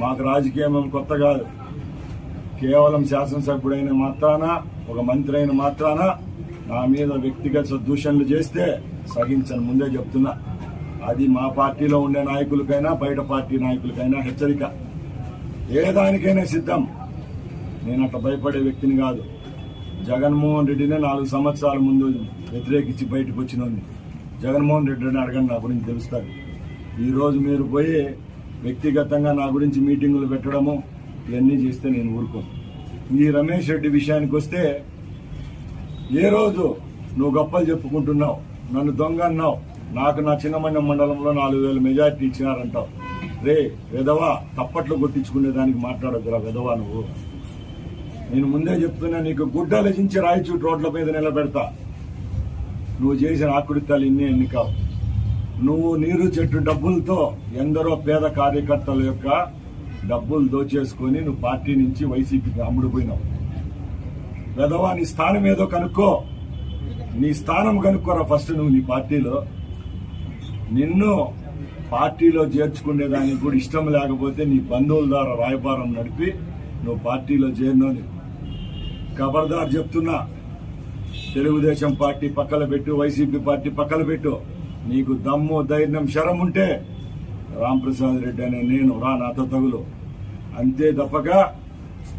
మాకు రాజకీయం కొత్త కాదు. కేవలం శాసనసభ్యుడైన మాత్రాన, ఒక మంత్రి అయిన మాత్రాన నా మీద వ్యక్తిగత దూషణలు చేస్తే సహించను. ముందే చెప్తున్నా, అది మా పార్టీలో ఉండే నాయకులకైనా బయట పార్టీ నాయకులకైనా హెచ్చరిక. ఏ దానికైనా సిద్ధం. నేను అట్లా భయపడే వ్యక్తిని కాదు. జగన్మోహన్ రెడ్డినే 4 సంవత్సరాల ముందు వ్యతిరేకించి బయటకు వచ్చినోంది. జగన్మోహన్ రెడ్డిని అడగండి, నా గురించి తెలుస్తుంది. ఈరోజు మీరు పోయి వ్యక్తిగతంగా నా గురించి మీటింగులు పెట్టడము ఇవన్నీ చేస్తే నేను ఊరుకోను. ఈ రమేష్ రెడ్డి విషయానికి వస్తే, ఏ రోజు నువ్వు గొప్పలు చెప్పుకుంటున్నావు, నన్ను దొంగ అన్నావు, నాకు నా చిన్నమన్యం మండలంలో 4,000 మెజార్టీ ఇచ్చినారంటావు. రే వెధవా, తప్పట్లు కొట్టించుకునే దానికి మాట్లాడద్దురా వెధవా నువ్వు. నేను ముందే చెప్తున్నా, నీకు గుడ్డలజించి రాయచూటి రోడ్ల మీద నిలబెడతా. నువ్వు చేసిన ఆకృత్యాలు ఎన్ని కావు. నువ్వు నీరు చెట్టు డబ్బులతో ఎందరో పేద కార్యకర్తల యొక్క డబ్బులు దోచేసుకొని నువ్వు పార్టీ నుంచి వైసీపీకి అమ్ముడుపోయినావు. వెధవా, నీ స్థానం ఏదో కనుక్కో. నీ స్థానం కనుక్కోరా ఫస్ట్. నువ్వు నీ పార్టీలో నిన్ను పార్టీలో చేర్చుకునేదానికి కూడా ఇష్టం లేకపోతే నీ బంధువుల ద్వారా రాయబారం నడిపి నువ్వు పార్టీలో చేరినోని. ఖబర్దార్ చెప్తున్నా, తెలుగుదేశం పార్టీ పక్కన పెట్టు, వైసీపీ పార్టీ పక్కన పెట్టు. నీకు దమ్ము ధైర్యం శరం ఉంటే రాంప్రసాద్ రెడ్డి అనే నేను రా, నాతో తగులు. అంతే తప్పగా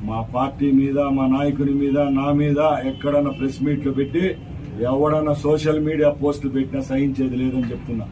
మా పార్టీ మీద, మా నాయకుని మీద, నా మీద ఎక్కడన్నా ప్రెస్ మీట్లు పెట్టి ఎవడన్నా సోషల్ మీడియా పోస్టులు పెట్టినా సహించేది లేదని చెప్తున్నా.